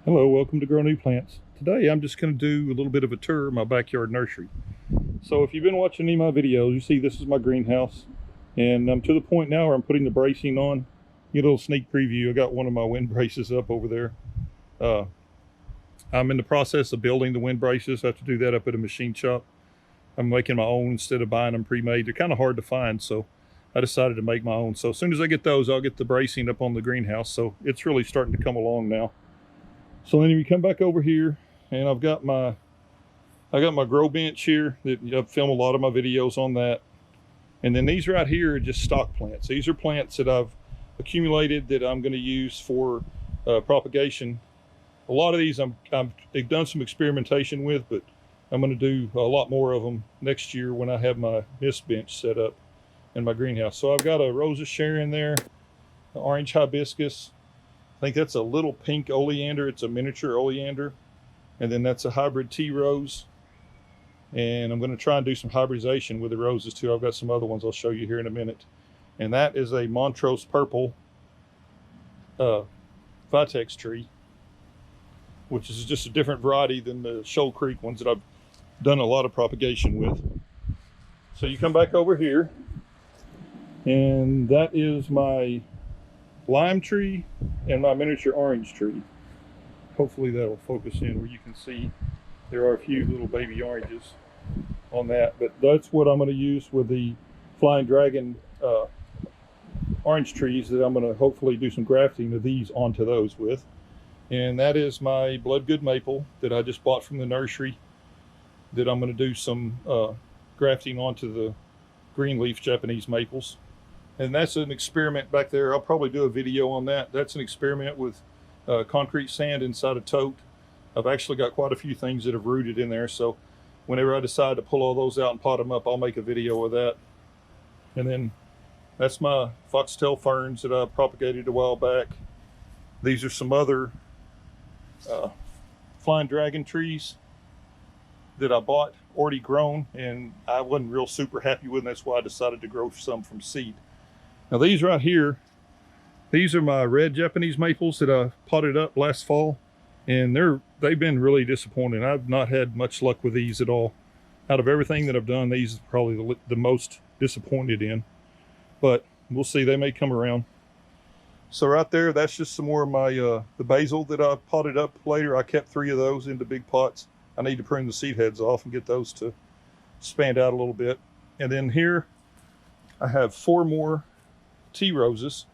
Hello, welcome to Grow New Plants. Today I'm just going to do a little bit of a tour of my backyard nursery. So if you've been watching any of my videos, you see this is my greenhouse, and I'm to the point now where I'm putting the bracing on. Get a little sneak preview. I got one of my wind braces up over there. I'm in the process of building the wind braces. I have to do that up at a machine shop. I'm making my own instead of buying them pre-made. They're kind of hard to find, so I decided to make my own. So as soon as I get those, I'll get the bracing up on the greenhouse. So it's really starting to come along now. So then you come back over here, and I got my grow bench here that I film a lot of my videos on that. And then these right here are just stock plants. These are plants that I've accumulated that I'm going to use for propagation. A lot of these I've done some experimentation with, but I'm going to do a lot more of them next year when I have my mist bench set up in my greenhouse. So I've got a rose of Sharon there, an orange hibiscus. I think that's a little pink oleander. It's a miniature oleander. And then that's a hybrid tea rose. And I'm going to try and do some hybridization with the roses too. I've got some other ones I'll show you here in a minute. And that is a Montrose purple Vitex tree, which is just a different variety than the Shoal Creek ones that I've done a lot of propagation with. So you come back over here, and that is my lime tree and my miniature orange tree. Hopefully that'll focus in where you can see there are a few little baby oranges on that, but that's what I'm going to use with the Flying Dragon orange trees that I'm going to hopefully do some grafting of these onto those with. And that is my Bloodgood maple that I just bought from the nursery that I'm going to do some grafting onto the green leaf Japanese maples. And that's an experiment back there. I'll probably do a video on that. That's an experiment with concrete sand inside a tote. I've actually got quite a few things that have rooted in there. So whenever I decide to pull all those out and pot them up, I'll make a video of that. And then that's my Foxtel Ferns that I propagated a while back. These are some other Flying Dragon trees that I bought already grown, and I wasn't real super happy with them. That's why I decided to grow some from seed. Now these right here, these are my red Japanese maples that I potted up last fall, and they've been really disappointing. I've not had much luck with these at all. Out of everything that I've done, these are probably the most disappointed in, but we'll see. They may come around. So right there, that's just some more of my the basil that I potted up later. I kept 3 of those into big pots. I need to prune the seed heads off and get those to expand out a little bit. And then here I have 4 more tea roses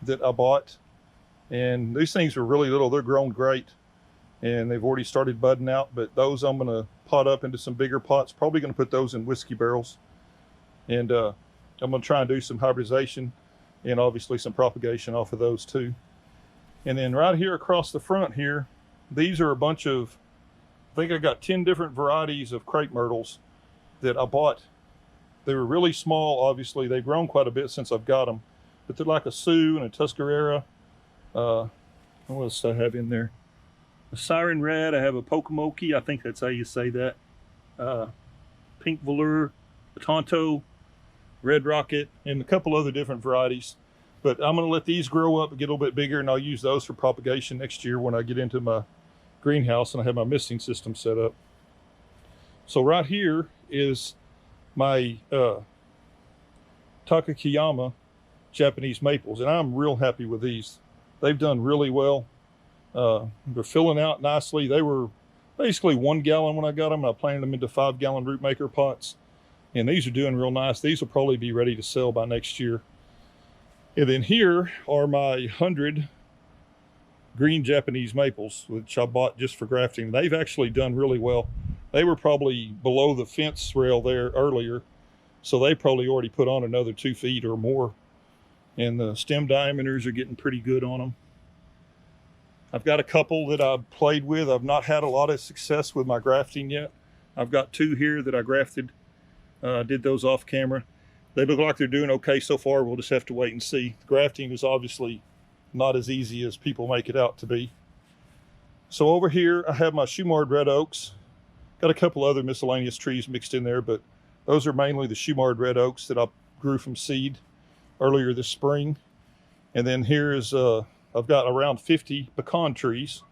that I bought, and these things are really little. They're grown great, and they've already started budding out, but those I'm going to pot up into some bigger pots. Probably going to put those in whiskey barrels, and I'm going to try and do some hybridization and obviously some propagation off of those too. And then right here across the front here, these are a bunch of, I think I got 10 different varieties of crepe myrtles that I bought. They were really small, obviously. They've grown quite a bit since I've got them, but they're like a Sioux and a Tuscarora. What else do I have in there? A Siren Red. I have a Pokemoki. I think that's how you say that. Pink Velour, a Tonto, Red Rocket, and a couple other different varieties. But I'm going to let these grow up and get a little bit bigger, and I'll use those for propagation next year when I get into my greenhouse and I have my misting system set up. So right here is my Takakiyama Japanese maples, and I'm real happy with these. They've done really well. They're filling out nicely. They were basically 1 gallon when I got them, and I planted them into 5-gallon Rootmaker pots, and these are doing real nice. These will probably be ready to sell by next year. And then here are my 100 green Japanese maples, which I bought just for grafting. They've actually done really well. They were probably below the fence rail there earlier, so they probably already put on another 2 feet or more, and the stem diameters are getting pretty good on them. I've got a couple that I've played with. I've not had a lot of success with my grafting yet. I've got 2 here that I grafted. Did those off camera. They look like they're doing okay so far. We'll just have to wait and see. Grafting is obviously not as easy as people make it out to be. So over here I have my Shumard Red Oaks. Got a couple other miscellaneous trees mixed in there, but those are mainly the Shumard Red Oaks that I grew from seed earlier this spring. And then here's I've got around 50 pecan trees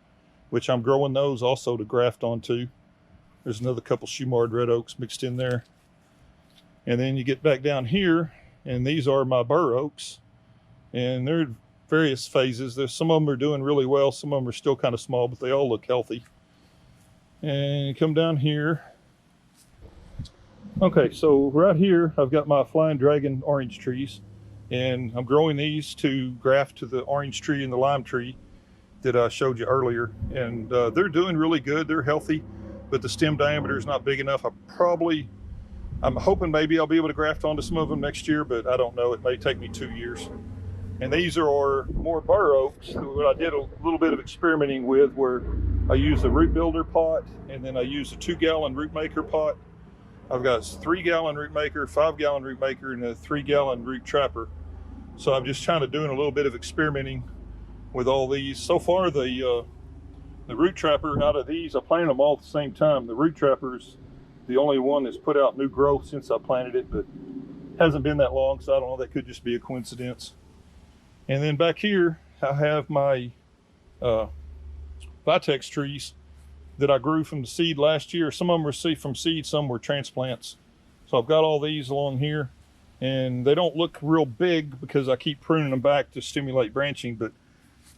which I'm growing those also to graft onto. There's another couple Shumard Red Oaks mixed in there. And then you get back down here, and these are my Bur Oaks. And they're in various phases. Some of them are doing really well. Some of them are still kind of small, but they all look healthy. And come down here. Okay, so right here, I've got my Flying Dragon orange trees. And I'm growing these to graft to the orange tree and the lime tree that I showed you earlier. And they're doing really good. They're healthy, but the stem diameter is not big enough. I'm hoping maybe I'll be able to graft onto some of them next year, but I don't know. It may take me 2 years. And these are more Bur Oaks, what I did a little bit of experimenting with, where I used a root builder pot, and then I used a 2-gallon Rootmaker pot. I've got a 3-gallon Rootmaker, 5-gallon Rootmaker, and a 3-gallon root trapper. So I'm just kind of doing a little bit of experimenting with all these. So far, the root trapper, out of these, I planted them all at the same time. The root trapper's the only one that's put out new growth since I planted it, but hasn't been that long, so I don't know, that could just be a coincidence. And then back here, I have my Vitex trees that I grew from the seed last year. Some of them were from seed, some were transplants. So I've got all these along here, and they don't look real big because I keep pruning them back to stimulate branching, but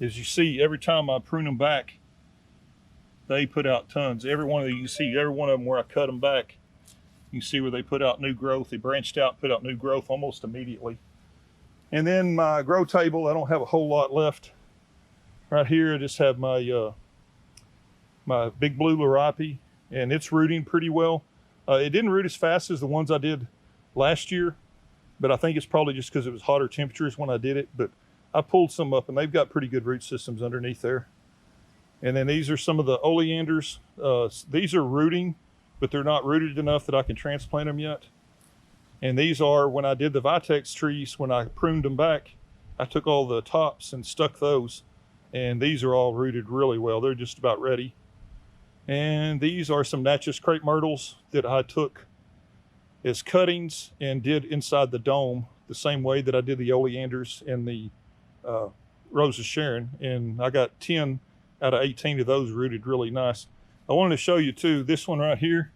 as you see, every time I prune them back, they put out tons. Every one of these, you can see every one of them where I cut them back, you can see where they put out new growth. They branched out, put out new growth almost immediately. And then my grow table, I don't have a whole lot left. Right here, I just have my my big blue liripe, and it's rooting pretty well. It didn't root as fast as the ones I did last year, but I think it's probably just because it was hotter temperatures when I did it. But I pulled some up, and they've got pretty good root systems underneath there. And then these are some of the Oleanders. These are rooting, but they're not rooted enough that I can transplant them yet. And these are, when I did the Vitex trees, when I pruned them back, I took all the tops and stuck those. And these are all rooted really well. They're just about ready. And these are some Natchez Crepe Myrtles that I took as cuttings and did inside the dome the same way that I did the Oleanders and the Rose of Sharon. And I got 10 out of 18 of those rooted really nice. I wanted to show you too, this one right here.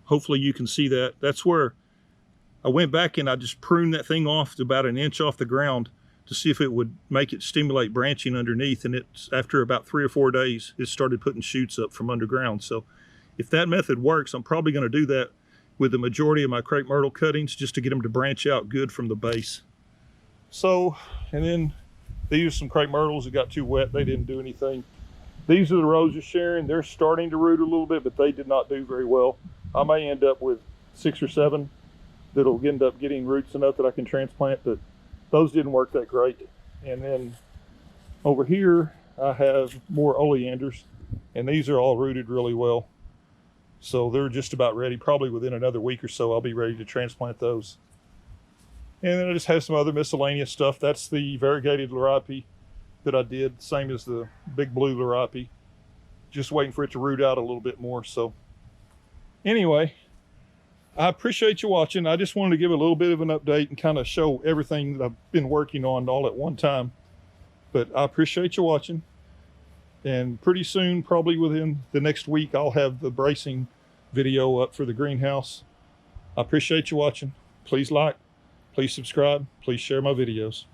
Hopefully you can see that. That's where I went back and I just pruned that thing off to about 1 inch off the ground to see if it would make it stimulate branching underneath. And it's, after about 3 or 4 days, it started putting shoots up from underground. So if that method works, I'm probably going to do that with the majority of my crepe myrtle cuttings, just to get them to branch out good from the base. So, and then these are some crepe myrtles that got too wet. They didn't do anything. These are the Rose of Sharon. They're starting to root a little bit, but they did not do very well. I may end up with 6 or 7 that'll end up getting roots enough that I can transplant, but those didn't work that great. And then over here, I have more Oleanders, and these are all rooted really well. So they're just about ready. Probably within another week or so, I'll be ready to transplant those. And then I just have some other miscellaneous stuff. That's the variegated liripe that I did, same as the big blue liripe. Just waiting for it to root out a little bit more. So anyway, I appreciate you watching. I just wanted to give a little bit of an update and kind of show everything that I've been working on all at one time. But I appreciate you watching. And pretty soon, probably within the next week, I'll have the bracing video up for the greenhouse. I appreciate you watching. Please like, please subscribe, please share my videos.